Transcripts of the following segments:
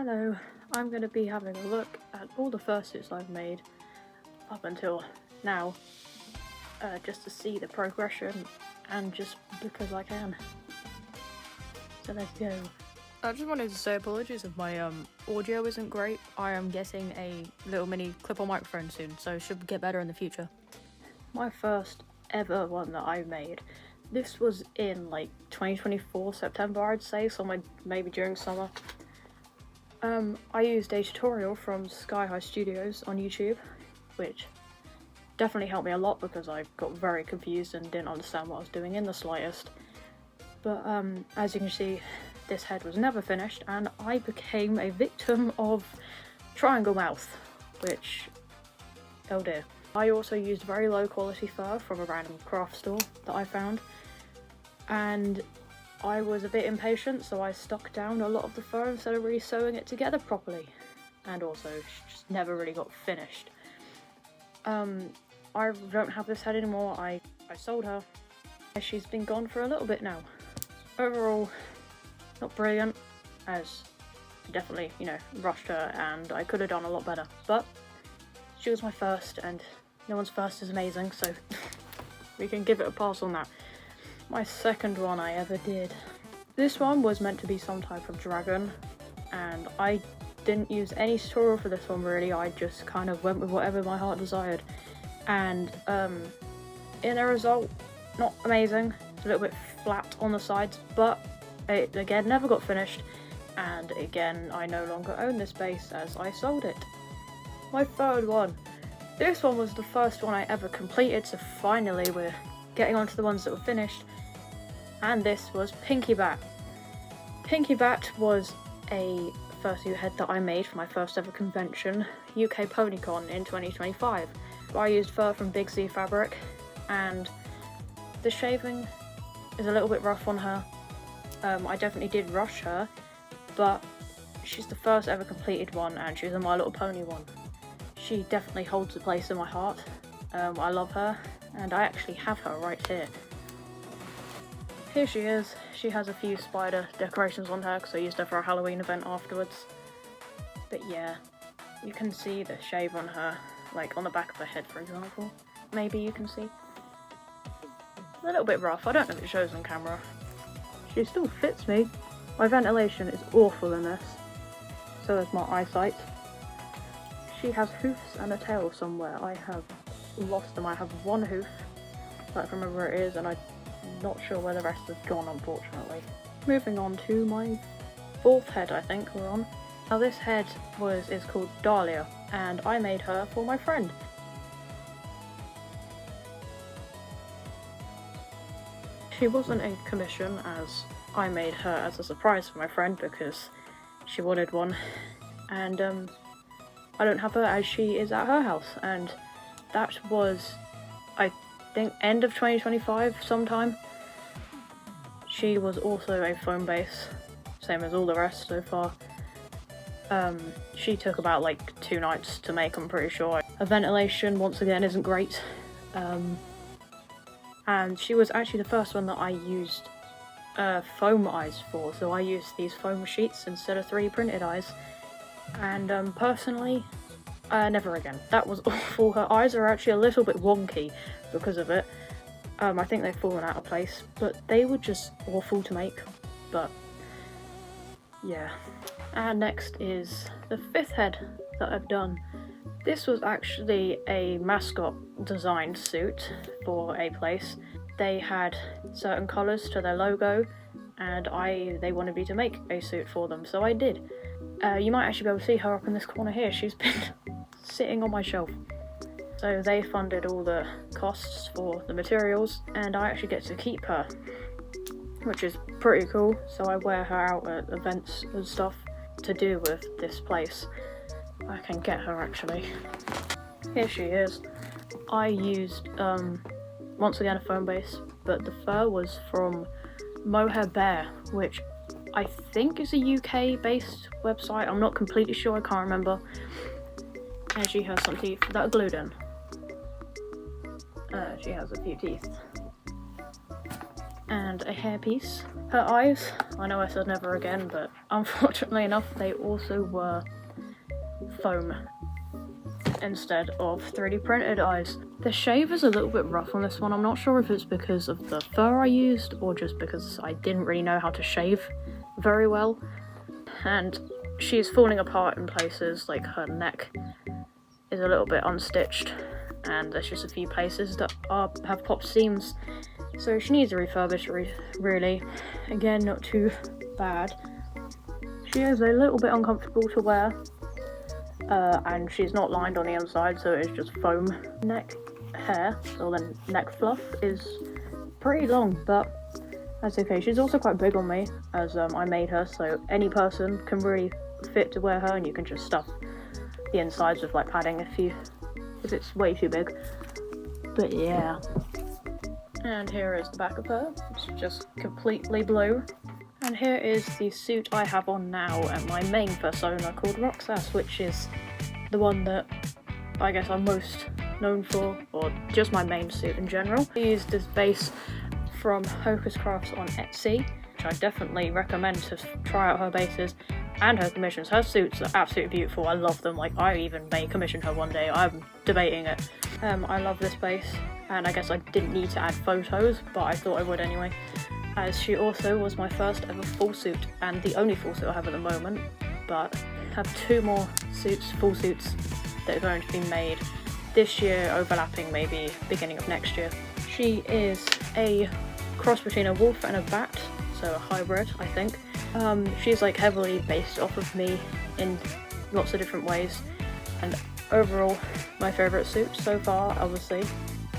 Hello, I'm going to be having a look at all the fursuits I've made up until now, just to see the progression and just because I can. So let's go. I just wanted to say apologies if my audio isn't great. I am getting a little mini clip-on microphone soon, so it should get better in the future. My first ever one that I made, this was in like 2024 September, I'd say, somewhere maybe during summer. I used a tutorial from Sky High Studios on YouTube, which definitely helped me a lot because I got very confused and didn't understand what I was doing in the slightest. But as you can see, this head was never finished and I became a victim of triangle mouth, which, oh dear. I also used very low quality fur from a random craft store that I found, and I was a bit impatient, so I stuck down a lot of the fur instead of really sewing it together properly, and also just never really got finished. I don't have this head anymore. I sold her. She's been gone for a little bit now. Overall, not brilliant, as I definitely, rushed her and I could have done a lot better, but she was my first and no one's first is amazing, so we can give it a pass on that. My second one I ever did. This one was meant to be some type of dragon, and I didn't use any tutorial for this one really. I just kind of went with whatever my heart desired, and in a result, not amazing. It's a little bit flat on the sides, but it again never got finished, and again I no longer own this base as I sold it. My third one. This one was the first one I ever completed, so finally we're getting on to the ones that were finished, and this was Pinky Bat. Pinky Bat was a fursuit head that I made for my first ever convention, UK PonyCon in 2025. I used fur from Big Z fabric, and the shaving is a little bit rough on her. I definitely did rush her, but she's the first ever completed one, and she's a My Little Pony one. She definitely holds a place in my heart. I love her, and I actually have her right here. Here she is. She has a few spider decorations on her because I used her for a Halloween event afterwards. But yeah, you can see the shave on her, like on the back of her head for example. Maybe you can see. A little bit rough, I don't know if it shows on camera. She still fits me. My ventilation is awful in this. So is my eyesight. She has hoofs and a tail somewhere. I have lost them. I have one hoof, but I can remember where it is, and I'm not sure where the rest has gone, unfortunately. Moving on to my fourth head, I think we're on. Now this head is called Dahlia, and I made her for my friend. She wasn't a commission, as I made her as a surprise for my friend because she wanted one, and I don't have her as she is at her house, and that was, I think, end of 2025 sometime. She was also a foam base, same as all the rest so far. She took about like 2 nights to make, I'm pretty sure. Her ventilation once again isn't great, and she was actually the first one that I used foam eyes for, so I used these foam sheets instead of 3D printed eyes, and personally, never again. That was awful. Her eyes are actually a little bit wonky because of it. I think they've fallen out of place, but they were just awful to make, but yeah. And next is the fifth head that I've done. This was actually a mascot designed suit for a place. They had certain colours to their logo, and they wanted me to make a suit for them, so I did. You might actually be able to see her up in this corner here. She's been sitting on my shelf. So they funded all the costs for the materials, and I actually get to keep her, which is pretty cool. So I wear her out at events and stuff to do with this place. I can get her actually. Here she is. I used, once again, a foam base, but the fur was from Mohair Bear, which I think is a UK based website. I'm not completely sure, I can't remember. And she has some teeth that are glued in. She has a few teeth. And a hairpiece. Her eyes, I know I said never again, but unfortunately enough, they also were foam instead of 3D printed eyes. The shave is a little bit rough on this one. I'm not sure if it's because of the fur I used or just because I didn't really know how to shave very well. And she's falling apart in places, like her neck is a little bit unstitched and there's just a few places that have popped seams. So she needs a refurbish, really. Again, not too bad. She is a little bit uncomfortable to wear. And she's not lined on the inside, so it's just foam. Neck hair, or the neck fluff, is pretty long, but that's okay. She's also quite big on me, as I made her, so any person can really fit to wear her, and you can just stuff the insides with like padding if it's way too big. But yeah. And here is the back of her. It's just completely blue. And here is the suit I have on now, and my main persona called Roxas, which is the one that I guess I'm most known for, or just my main suit in general. I used this base from Hocus Crafts on Etsy, which I definitely recommend to try out her bases and her commissions. Her suits are absolutely beautiful. I love them. Like, I even may commission her one day. I'm debating it. I love this base, and I guess I didn't need to add photos, but I thought I would anyway, as she also was my first ever full suit, and the only full suit I have at the moment, but I have 2 more suits, full suits, that are going to be made this year, overlapping maybe beginning of next year. She is a cross between a wolf and a bat, so a hybrid, I think. She's like heavily based off of me in lots of different ways, and overall my favourite suit so far, obviously.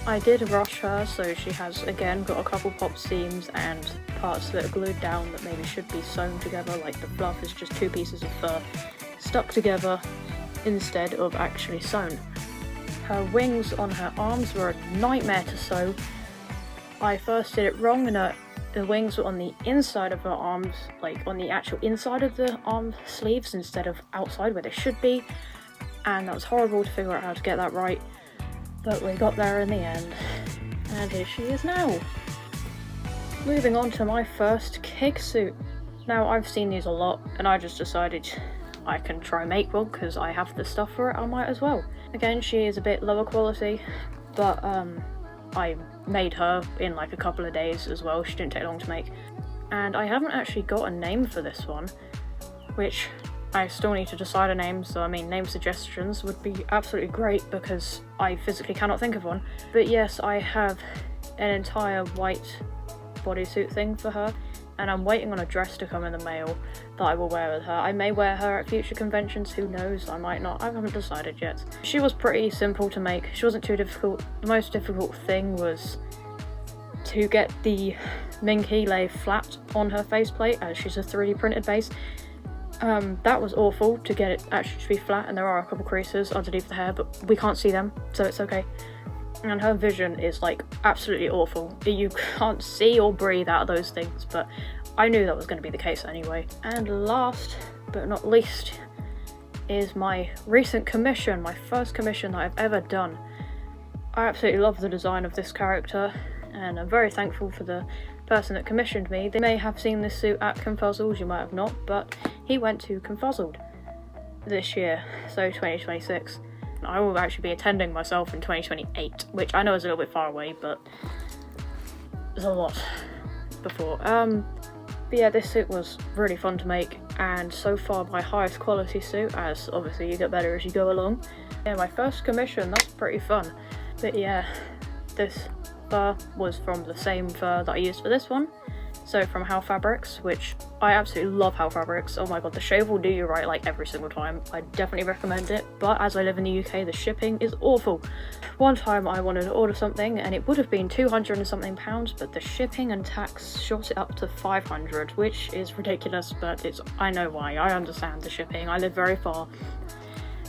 I did rush her, so she has again got a couple pop seams and parts that are glued down that maybe should be sewn together, like the fluff is just 2 pieces of fur stuck together instead of actually sewn. Her wings on her arms were a nightmare to sew. I first did it wrong, and the wings were on the inside of her arms, like on the actual inside of the arm sleeves instead of outside where they should be, and that was horrible to figure out how to get that right. But we got there in the end, and here she is now. Moving on to my first kick suit. Now, I've seen these a lot, and I just decided I can try make one because I have the stuff for it, I might as well. Again, she is a bit lower quality, but I made her in like a couple of days as well. She didn't take long to make. And I haven't actually got a name for this one, which I still need to decide a name, so I mean, name suggestions would be absolutely great because I physically cannot think of one. But yes, I have an entire white bodysuit thing for her, and I'm waiting on a dress to come in the mail that I will wear with her. I may wear her at future conventions, who knows, I might not, I haven't decided yet. She was pretty simple to make, she wasn't too difficult. The most difficult thing was to get the minky lay flat on her faceplate, as she's a 3D printed base. That was awful to get it actually to be flat, and there are a couple creases underneath the hair, but we can't see them, so it's okay. And her vision is like absolutely awful. You can't see or breathe out of those things, but I knew that was going to be the case anyway. And last but not least is my recent commission, my first commission that I've ever done. I absolutely love the design of this character, and I'm very thankful for the person that commissioned me. They may have seen this suit at Confuzzles, you might have not, but he went to Confuzzled this year, so 2026. I will actually be attending myself in 2028, which I know is a little bit far away, but there's a lot before. But yeah, this suit was really fun to make, and so far my highest quality suit, as obviously you get better as you go along. Yeah, my first commission, that's pretty fun. But yeah, this fur was from the same fur that I used for this one, so from How Fabrics, which I absolutely love How Fabrics. Oh my god, the shave will do you right like every single time. I definitely recommend it, but as I live in the UK, the shipping is awful. One time I wanted to order something and it would have been 200 and something pounds, but the shipping and tax shot it up to 500, which is ridiculous, but I know why. I understand the shipping. I live very far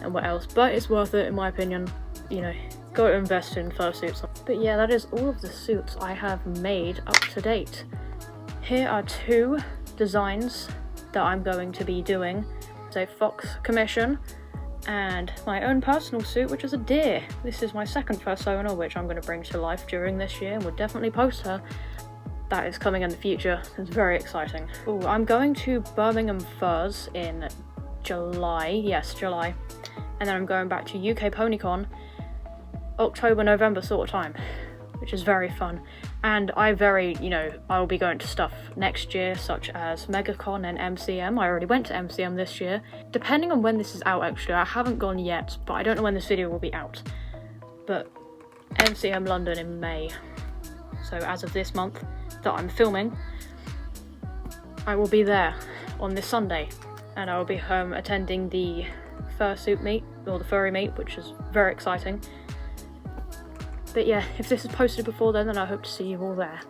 and what else, but it's worth it in my opinion. You know, got to invest in fursuits. But yeah, that is all of the suits I have made up to date. Here are 2 designs that I'm going to be doing. It's a fox commission and my own personal suit, which is a deer. This is my second persona, which I'm going to bring to life during this year and will definitely post her. that is coming in the future. It's very exciting. Oh, I'm going to Birmingham Furs in July. Yes, July. And then I'm going back to UK PonyCon October, November sort of time, which is very fun. And I'll be going to stuff next year, such as MegaCon and MCM. I already went to MCM this year. Depending on when this is out, actually, I haven't gone yet, but I don't know when this video will be out. But MCM London in May. So as of this month that I'm filming, I will be there on this Sunday, and I will be attending the fursuit meet, or the furry meet, which is very exciting. But yeah, if this is posted before then I hope to see you all there.